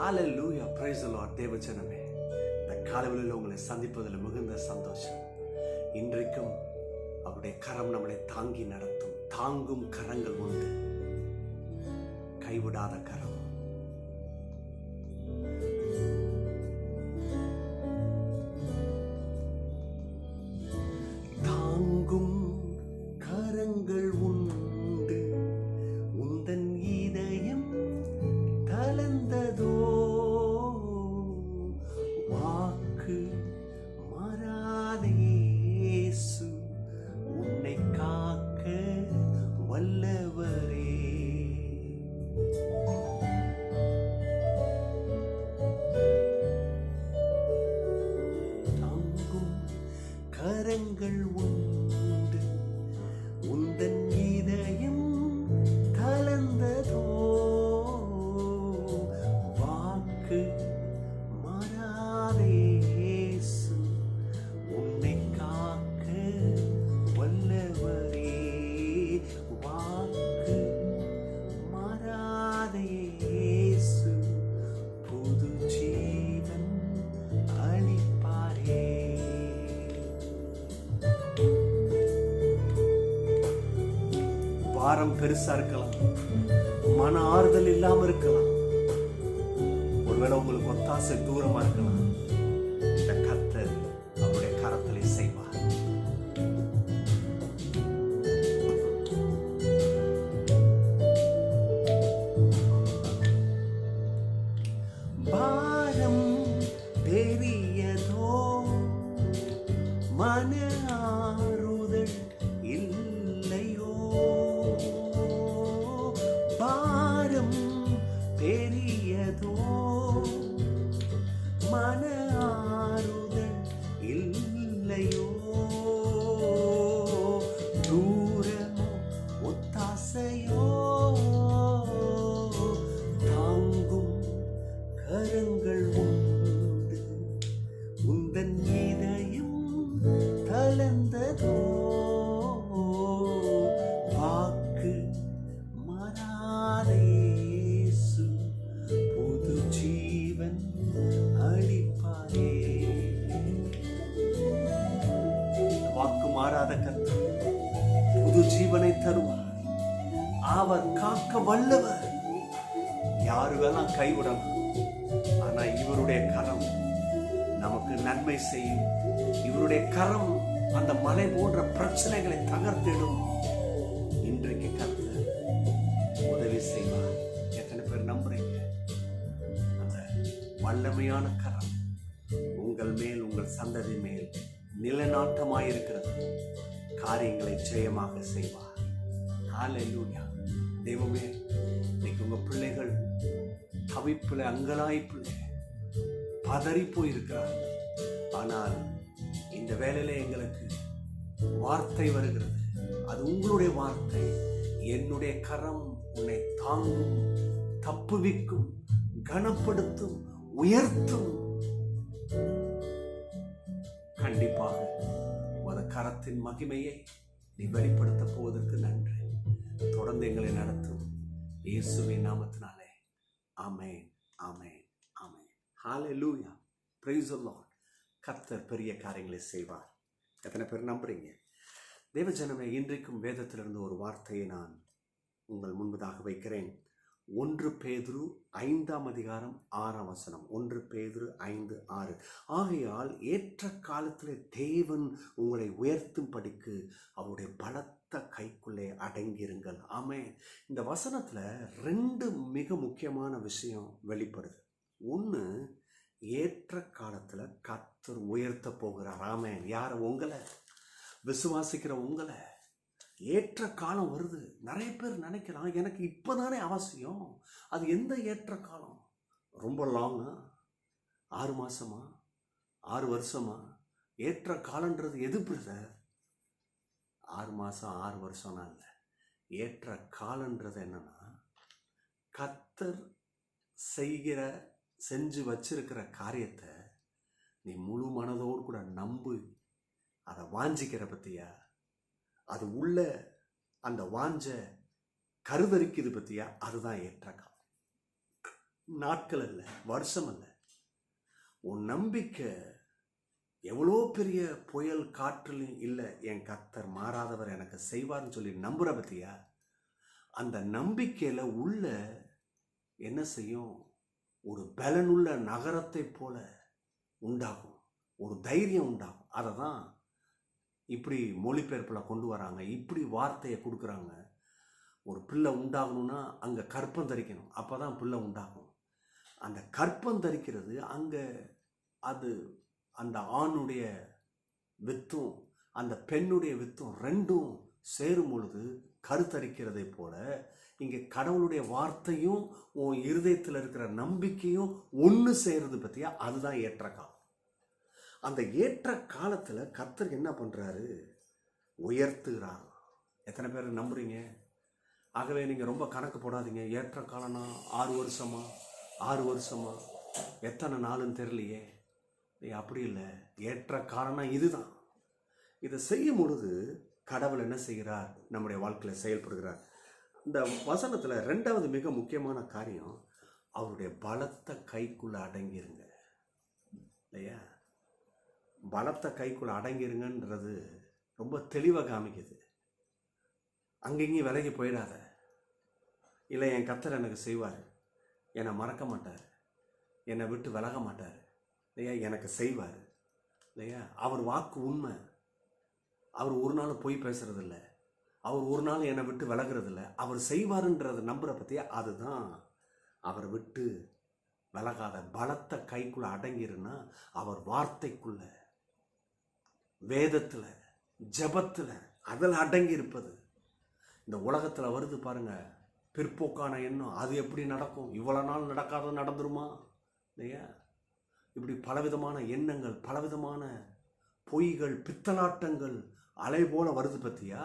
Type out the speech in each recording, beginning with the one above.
Hallelujah, praise the Lord. தேவஜனமே, இந்த காலையில் உங்களை சந்திப்பதில் மிகுந்த சந்தோஷம். இன்றைக்கும் அவருடைய கரம் நம்மளை தாங்கி நடத்தும். தாங்கும் கரங்கள் உண்டு, கைவிடாத கரம். தாங்கும் கரங்கள் உண்டு, உந்தன் இதயம் கலந்ததோ, வாக்கு மாறாதே இயேசு உன்னை காக்க வல்லவரே. தாங்கும் கரங்கள் உண்டு, உந்தன் இதயம் கலந்ததோ, வாக்கு மாறாதே இயேசு உன்னை காக்க வல்லவரே. வாக்கு மாறாதே இயேசு புது ஜீவன் அளிப்பாரே. பாரம் பெருசா இருக்கலாம், மன ஆறுதல் இல்லாம இருக்கலாம், ஒருவேளை உங்களுக்கு ஒத்தாசை தூரமா இருக்கலாம். இந்த கர்த்தர் அவருடைய கரத்திலே செய்வார். பாரம் பெரியதோ, மன ஆறுதல் இல்லையோ, பாரம் பெரியதோ, மன ஆறுதல் இல்லையோ, தூரமோ ஒத்தாசையோ, தாங்கும் கரங்கள் உண்டு, உந்தன் இதயம் கலந்ததோ, வாக்கு மாறாதே இயேசு புது ஜீவன் அளிப்பாரே. வாக்கு மாறாத கர்த்தர் புது ஜீவனை தருவார். அவர் காக்க வல்லவர். யாரு வேணா கைவிடலாம், ஆனா இவருடைய கரம் நமக்கு நன்மை செய்யும். இவருடைய கரம் அந்த மலை போன்ற பிரச்சனைகளை தகர்த்திடும். இன்றைக்கு கர்த்தர் உதவி செய்வார். எத்தனை பேர் நம்புறீங்க? அந்த வல்லமையான கரம் உங்கள் மேல், உங்கள் சந்ததி மேல் நிலநாட்டமாயிருக்கிறது. காரியங்களை ஜெயமாக செய்வார். ஹalleluya. தெய்வமே, இன்னைக்கு உங்க பிள்ளைகள் தவிப்புல, அங்கலாய்ப்புல பதறி போயிருக்கிறார். ஆனால் இந்த வேளையில எங்களுக்கு வார்த்தை வருகிறது. அது உங்களுடைய வார்த்தை. என்னுடைய கரம் உன்னை தாங்கும், தப்புவிக்கும், கனப்படுத்தும், உயர்த்தும். கண்டிப்பாக உமது கரத்தின் மகிமையை நீ வெளிப்படுத்த போவதற்கு நன்றி. தொடர்ந்து எங்களை நடத்தும் இயேசுவின் நாமத்தினாலே. ஆமென், ஆமென், ஆமென். ஹalleluya, praise the Lord. கர்த்தர் பெரிய காரியங்களை செய்வார். எத்தனை பேர் நம்புறீங்க? தேவஜனமே, இன்றைக்கும் வேதத்திலிருந்து ஒரு வார்த்தையை நான் உங்கள் முன்பதாக வைக்கிறேன். 1 பேதுரு 5:6. 1 பேதுரு 5:6. ஆகையால் ஏற்ற காலத்திலே தேவன் உங்களை உயர்த்தும் படிக்கு அவருடைய பலத்த கைக்குள்ளே அடங்கிருங்கள். ஆமென். இந்த வசனத்துல 2 மிக முக்கியமான விஷயம் வெளிப்படுது. ஒன்று, ஏற்ற காலத்துல கர்த்தர் உயர்த்த போகிறார். ஆமென். யார? உங்களை, விசுவாசிக்கிற உங்களை. ஏற்ற காலம் வருது. நிறைய பேர் நினைக்கிறான், எனக்கு இப்போதானே அவசியம். அது எந்த ஏற்ற காலம்? ரொம்ப லாங்கா? 6 மாசமா? 6 வருஷமா? ஏற்ற காலன்றது எது பிரதர்? 6 மாசம் 6 வருஷம்னா இல்லை. ஏற்ற காலன்றது என்னன்னா, கர்த்தர் செஞ்சு வச்சிருக்கிற காரியத்தை நீ முழு மனதோடு கூட நம்பு, அதை வாஞ்சிக்கிற பத்தியா, அது உள்ள அந்த வாஞ்ச கருதரிக்குது பத்தியா, அதுதான் ஏற்ற காலம். நாட்கள் அல்ல, வருஷம் அல்ல. உன் நம்பிக்கை எவ்வளோ பெரிய புயல் காற்றுலையும் இல்லை, என் கர்த்தர் மாறாதவர் எனக்கு செய்வார்னு சொல்லி நம்புற பத்தியா, அந்த நம்பிக்கையில் உள்ள என்ன செய்யும், ஒரு பலனுள்ள நகரத்தை போல உண்டாகும், ஒரு தைரியம் உண்டாகும். அதை தான் இப்படி மொழிபெயர்ப்பில் கொண்டு வராங்க, இப்படி வார்த்தையை கொடுக்குறாங்க. ஒரு பிள்ளை உண்டாகணும்னா அங்கே கற்பம் தரிக்கணும், அப்போ தான் பிள்ளை உண்டாகும். அந்த கற்பம் தரிக்கிறது அங்கே அது அந்த ஆணுடைய வித்தும் அந்த பெண்ணுடைய வித்தும் ரெண்டும் சேரும் பொழுது கருத்தரிக்கிறதை போல இங்கே கடவுளுடைய வார்த்தையும் உன் இருதயத்தில் இருக்கிற நம்பிக்கையும் ஒன்று செய்கிறது பற்றியா, அதுதான் ஏற்ற காலம். அந்த ஏற்ற காலத்தில் கர்த்தர் என்ன பண்ணுறாரு, உயர்த்துகிறார். எத்தனை பேர் நம்புறீங்க? ஆகவே நீங்கள் ரொம்ப கணக்கு போடாதீங்க. ஏற்ற காலம்னா 6 வருஷமா எத்தனை நாளுன்னு தெரியலையே, அப்படி இல்லை. ஏற்ற காரணம் இதுதான். இதை செய்யும் பொழுது கடவுள் என்ன செய்கிறார், நம்முடைய வாழ்க்கையில் செயல்படுகிறார். இந்த வசனத்தில் 2வது மிக முக்கியமான காரியம், அவருடைய பலத்த கைக்குள்ளே அடங்கிருங்க. இல்லையா? பலத்த கைக்குள்ளே அடங்கிருங்கன்றது ரொம்ப தெளிவாக காமிக்குது. அங்கேயும் விலகி போயிடாத. இல்லை, என் கர்த்தர் எனக்கு செய்வார், என்னை மறக்க மாட்டார், என்னை விட்டு விலக மாட்டார், இல்லையா, எனக்கு செய்வார், இல்லையா. அவர் வாக்கு உண்மை. அவர் ஒரு நாள் பொய் பேசுறதில்ல, அவர் ஒரு நாள் என்னை விட்டு விலகிறதில்ல. அவர் செய்வாருன்றதை நம்புற பற்றியா, அதுதான் அவரை விட்டு விலகாத பலத்த கைக்குள்ளே அடங்கிருன்னா, அவர் வார்த்தைக்குள்ள, வேதத்தில், ஜபத்தில், அதில் அடங்கி இருப்பது. இந்த உலகத்தில் வருது பாருங்க பிற்போக்கான எண்ணம், அது எப்படி நடக்கும், இவ்வளோ நாள் நடக்காத நடந்துருமா, இல்லையா. இப்படி பலவிதமான எண்ணங்கள், பலவிதமான பொய்கள், பித்தலாட்டங்கள் அலை போல வருது பற்றியா.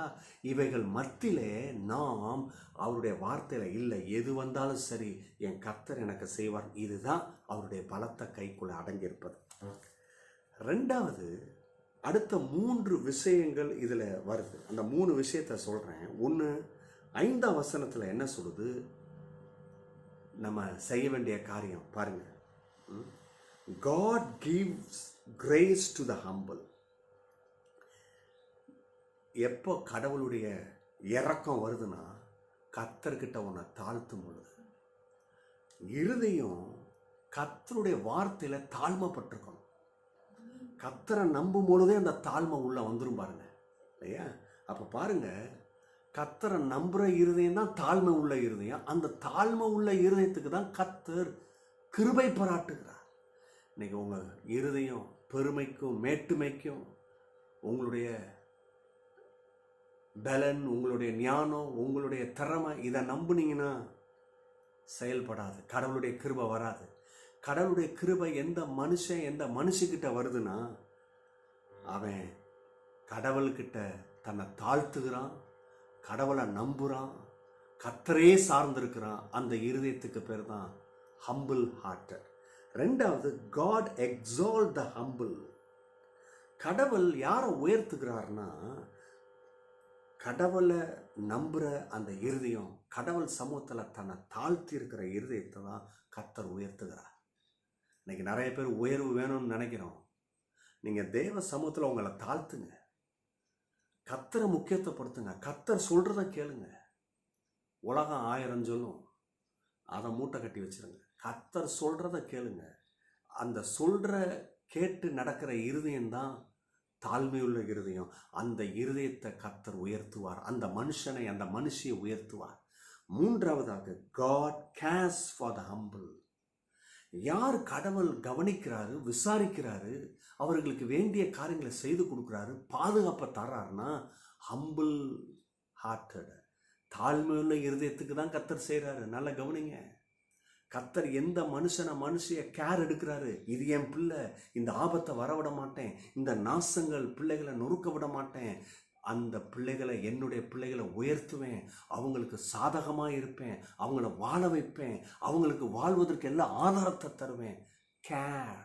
இவைகள் மத்தியிலே நாம் அவருடைய வார்த்தையில் இல்லை, எது வந்தாலும் சரி என் கர்த்தர் எனக்கு செய்வார், இதுதான் அவருடைய பலத்த கைக்குள்ளே அடங்கியிருப்பது. 2வது, அடுத்த 3 விஷயங்கள் இதில் வருது. அந்த 3 விஷயத்தை சொல்கிறேன். 1, 5ஆம் வசனத்தில் என்ன சொல்லுது, நம்ம செய்ய வேண்டிய காரியம் பாருங்க. God gives grace to the humble. எப்போ கடவுளுடைய இரக்கம் வருதுன்னா, கர்த்தர்கிட்ட உன்னை தாழ்த்தும் பொழுது. இருதயம் கர்த்தருடைய வார்த்தையில் தாழ்மைப்பட்டிருக்கணும். கர்த்தரை நம்பும் பொழுதே அந்த தாழ்மை உள்ள வந்துடும் பாருங்க, இல்லையா. அப்போ பாருங்க, கர்த்தரை நம்புகிற இருதயம் தான் தாழ்மை உள்ள இருதயம். அந்த தாழ்மை உள்ள இருதயத்துக்கு தான் கர்த்தர் கிருபை பாராட்டுகிறார். இன்னைக்கு உங்கள் இருதயம் பெருமைக்கும் மேட்டுமைக்கும், உங்களுடைய பலன், உங்களுடைய ஞானம், உங்களுடைய திறமை, இதை நம்புனீங்கன்னா செயல்படாது, கடவுளுடைய கிருபை வராது. கடவுளுடைய கிருபை எந்த மனுஷன் எந்த மனுஷக்கிட்ட வருதுன்னா, அவன் கடவுள்கிட்ட தன்னை தாழ்த்துகிறான், கடவுளை நம்புகிறான், கர்த்தரே சார்ந்திருக்கிறான். அந்த இருதயத்துக்கு பேர் தான் ஹம்பிள் ஹார்ட்டட். 2வது, காட் எக்ஸால்ட் த ஹம்பிள். கடவுள் யாரை உயர்த்துகிறார்னா, கடவுளை நம்புகிற அந்த இருதயம், கடவுள் சமூகத்தில் தன்னை தாழ்த்தி இருக்கிற இருதயத்தை தான் கர்த்தர் உயர்த்துகிறார். இன்னைக்கு நிறைய பேர் உயர்வு வேணும்னு நினைக்கிறோம். நீங்கள் தேவ சமூகத்தில் உங்களை தாழ்த்துங்க, கர்த்தரை முக்கியத்துவப்படுத்துங்க, கர்த்தர் சொல்கிறத கேளுங்க. உலகம் 1000 சொல்லும், அதை மூட்டை கட்டி வச்சிருங்க. கர்த்தர் சொல்கிறத கேளுங்க. அந்த சொல்கிற கேட்டு நடக்கிற இருதயம்தான் தாழ்மையுள்ள இருதயம். அந்த இருதயத்தை கர்த்தர் உயர்த்துவார், அந்த மனுஷனை அந்த மனுஷியை உயர்த்துவார். 3வதாக, God cares for the humble. யார் கடவுள் கவனிக்கிறாரு, விசாரிக்கிறாரு, அவர்களுக்கு வேண்டிய காரியங்களை செய்து கொடுக்குறாரு, பாதுகாப்பை தர்றாருன்னா, ஹம்பிள் ஹார்ட்டட், தாழ்மையுள்ள இருதயத்துக்கு தான் கர்த்தர் செய்கிறாரு. நல்லா கவனிங்க. கர்த்தர் எந்த மனுஷிய கேர் எடுக்கிறாரு. இது என் பிள்ளை, இந்த ஆபத்தை வரவிட மாட்டேன், இந்த நாசங்கள் பிள்ளைகளை நொறுக்க விட மாட்டேன், அந்த பிள்ளைகளை, என்னுடைய பிள்ளைகளை உயர்த்துவேன், அவங்களுக்கு சாதகமாக இருப்பேன், அவங்கள வாழ வைப்பேன், அவங்களுக்கு வாழ்வதற்கு எல்லா ஆதாரத்தை தருவேன். கேர்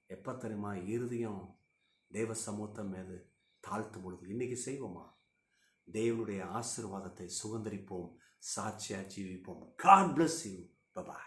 எப்போ தெரியுமா? இருதயம் தேவ சமூகத்தின் மீது தாழ்த்தும் பொழுது. இன்னைக்கு செய்வோமா? தேவனுடைய ஆசீர்வாதத்தை சுதந்திரிப்போம், சாட்சியாக ஜீவிப்போம். God bless you. Bye-bye.